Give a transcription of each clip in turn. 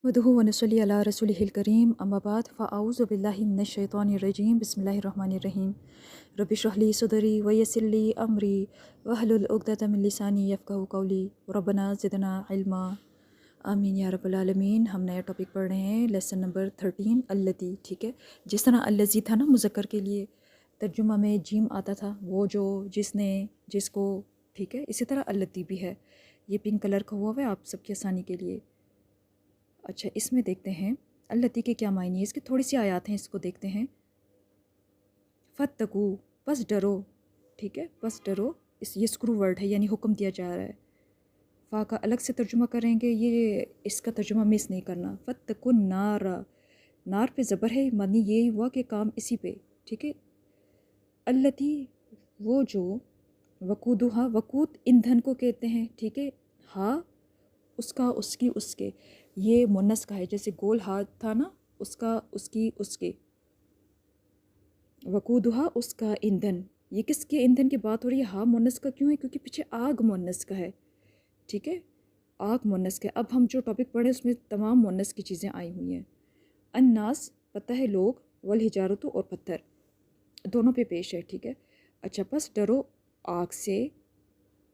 वदहु वनसल्ली अला रसूलिहिल करीम अम्मा बाद फ़अऊज़ु बिल्लाहि मिनश शैतानिर रजीम बिस्मिल्लाहिर रहमानिर रहीम रब्बि इश्रह ली सदरी व यस्सिर ली अमरी वहलुल उक़दतम मिन लिसानी यफ़क़हू क़ौली रब्बना ज़िदना इल्मा आमीन या रब्बल आलमीन। हम नया टॉपिक पढ़ रहे हैं, लेसन नंबर 13 अल्लती। ठीक है, जिस तरह अल्लज़ी था ना मुज़क्कर के लिए, तर्जुमा में जीम आता था, वो जो, जिसने, जिसको। ठीक है, इसी तरह अल्लती भी है। ये पिंक कलर का हुआ है आप सबकी आसानी के लिए। अच्छा, इसमें देखते हैं अल्लती के क्या मायने हैं। इसकी थोड़ी सी आयात हैं, इसको देखते हैं। फ़त्तकू, बस डरो। ठीक है, बस डरो। ये स्क्रू वर्ड है, यानी हुक्म दिया जा रहा है। फ़ा का अलग से तर्जुमा करेंगे, ये इसका तर्जुमा मिस नहीं करना। फ़त्तकू नार, नार पे ज़बर है, मानी ये हुआ कि काम इसी पे। ठीक है, अल्लती वो जो, वकूदुहा, वकूद ईंधन को कहते हैं। ठीक है, हाँ उसका, उसकी, उसके, ये मुन्नस का है। जैसे गोल हाथ था ना, उसका, उसकी, उसके। वकूदुहा, उसका ईंधन। ये किसके ईंधन की बात हो रही है? हाँ मुन्नस का क्यों है? क्योंकि पीछे आग मुन्नस का है। ठीक है, आग मुन्नस का है। अब हम जो टॉपिक पढ़े उसमें तमाम मुन्नस की चीज़ें आई हुई हैं। अन्नास पता है लोग, वल हिजारतु और पत्थर दोनों पे पेश है। ठीक है, अच्छा, बस डरो आग से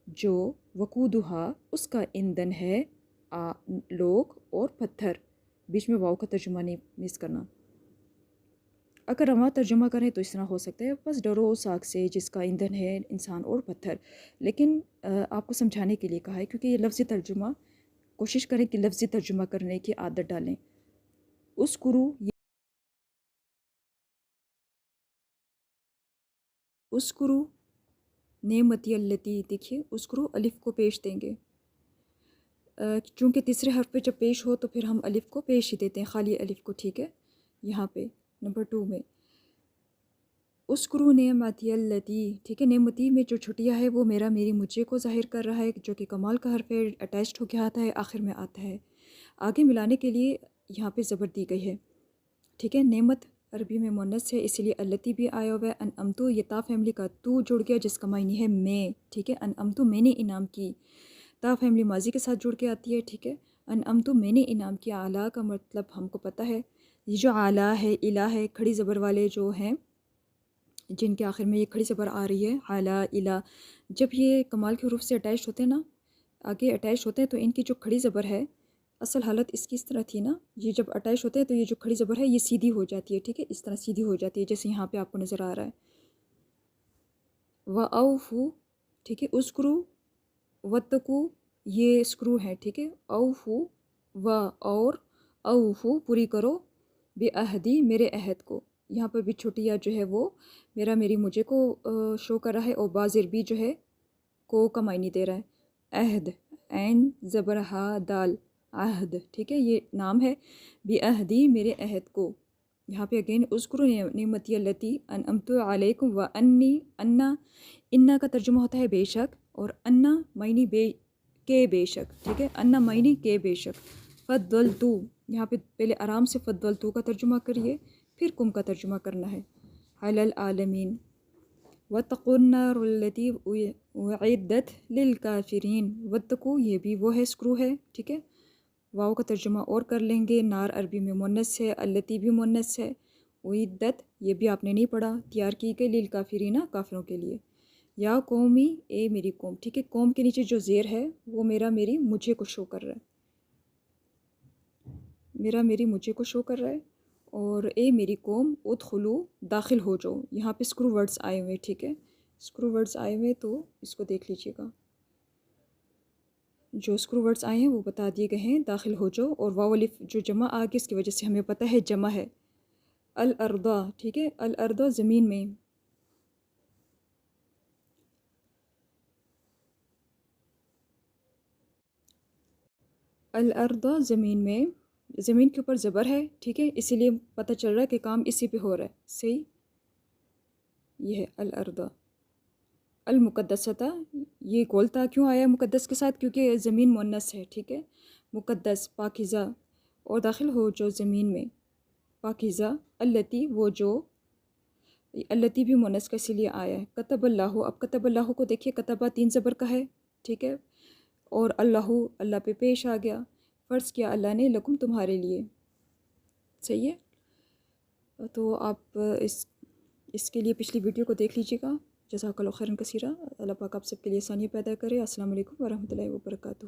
जो वकूदुहा उसका ईंधन है, लोग और पत्थर। बीच में वाव का तर्जुमा नहीं मिस करना। अगर रवा तर्जुमा करें तो इस तरह हो सकता है, बस डरो उस आग से जिसका ईंधन है इंसान और पत्थर। लेकिन आपको समझाने के लिए कहा है, क्योंकि ये लफ्ज़ी तर्जुमा, कोशिश करें कि लफ्ज़ी तर्जुमा करने की आदत डालें। उस्कुरू नेमती अल्लती, देखिए उस्कुरू अलिफ को पेश देंगे। चूँकि तीसरे हर्फ पे जब पेश हो तो फिर हम अलिफ को पेश ही देते हैं, खाली अलिफ को। ठीक है, यहाँ पे नंबर 2 में उस्कुरू नेमती अल्लती। ठीक है, नेमती में जो छुटिया है वो मेरा, मेरी, मुझे को ज़ाहिर कर रहा है, जो कि कमाल का हर्फ है, अटैच्ड होकर आता है, आखिर में आता है। आगे मिलाने के लिए यहाँ पे ज़बर दी गई है। ठीक है, नेमत अरबी में मुन्नस है, इसलिए अल्लती भी आया हुआ है। अनअमतु, ये ता फैमिली का तू जुड़ गया, जिसका मायने है मैं। ठीक है, अनअमतु मैंने इनाम की, ता फैमिली माजी के साथ जुड़ के आती है। ठीक है, अनअमतु मैंने इनाम किया। आला का मतलब हमको पता है, ये जो आला है, इला है, खड़ी ज़बर वाले जो हैं, जिनके आखिर में ये खड़ी ज़बर आ रही है, आला, इला, जब ये कमाल के हरूफ से अटैच होते हैं ना, आगे अटैच होते हैं, तो इनकी जो खड़ी ज़बर है, असल हालत इसकी इस तरह थी ना, ये जब अटैच होते हैं तो ये जो खड़ी ज़बर है ये सीधी हो जाती है। ठीक है, इस तरह सीधी हो जाती है, जैसे यहाँ पे आपको नज़र आ रहा है। व औफू, ठीक है, उस्क्रू, वत्तकू, ये स्क्रू है। ठीक है, औफू, व और, औफू पूरी करो, बेअहदी मेरे अहद को। यहाँ पर भी छुटिया जो है वो मेरा, मेरी, मुझे को शो कर रहा है, और बाज़िर भी जो है को का मायने दे रहा है। अहद, ऐन ज़बर हा दाल, अहद। ठीक है, ये नाम है। बेअहदी मेरे अहद को। यहाँ पे अगेन उस्कुरु नेमती अल्लती अनअमतु अलैकुम व अन्नी, अन्ना, इन्ना का तर्जुमा होता है बेशक, और अन्ना मायनी के बेशक। ठीक है, अन्ना मायनी के बेशक। फद्दल तू, यहाँ पे पहले आराम से फद्दल तू का तर्जुमा करिए, फिर कुम का तर्जुमा करना है। अलल आलमीन वत्तकुन्नारुल्लती उइद्दत लिलकाफिरीन। वत्तकू, ये भी वो है, स्क्रू है। ठीक है, वाव का तर्जुमा और कर लेंगे। नार अरबी में मुन्नस है, अल्लती भी मुन्नस है। उइद्दत, ये भी आपने नहीं पढ़ा, तैयार की गई, लिलकाफिरीना, काफिरों के लिए। या कौमी, ए मेरी कौम। ठीक है, कौम के नीचे जो ज़ेर है वो मेरा, मेरी, मुझे को शो कर रहा है, मेरा, मेरी, मुझे को शो कर रहा है। और ए मेरी कौम उदखुलू, दाखिल हो जाओ। यहाँ पे स्क्रू वर्ड्स आए हुए। ठीक है, स्क्रू वर्ड्स आए हुए, तो इसको देख लीजिएगा। जो स्क्रू वर्ड्स आए हैं वो बता दिए गए हैं, दाखिल हो जाओ। और वाव अलिफ जो जमा आ गई, इसकी वजह से हमें पता है जमा है। अल अर्दा, ठीक है, अल अर्दा ज़मीन में। अल अर्दा ज़मीन में, ज़मीन के ऊपर ज़बर है। ठीक है, इसीलिए पता चल रहा है कि काम इसी पे हो रहा है। सही, ये है अल अर्दा। अल मुक़द्दसता, ये गोलता क्यों आया मुक़द्दस के साथ? क्योंकि ज़मीन मुन्नस है। ठीक है, मुक़द्दस, पाकीज़ा, और दाखिल हो जो ज़मीन में, पाकीज़ा। अल्लती, वो जो, अल्लती भी मुन्नस का इसीलिए आया है। कतबल्लाहु, अब कतबल्लाहु को देखिए, कतबा 3 ज़बर का है। ठीक है, और अल्लाहु, अल्लाह पे पेश आ गया। فرض کیا اللہ نے لکم تمہارے لیے. صحیح ہے. تو آپ اس کے لیے پچھلی ویڈیو کو دیکھ لیجیے گا. جزاک اللہ خیرا کثیرہ. اللہ پاک آپ سب کے لیے آسانی پیدا کرے. السلام علیکم ورحمۃ اللہ وبرکاتہ.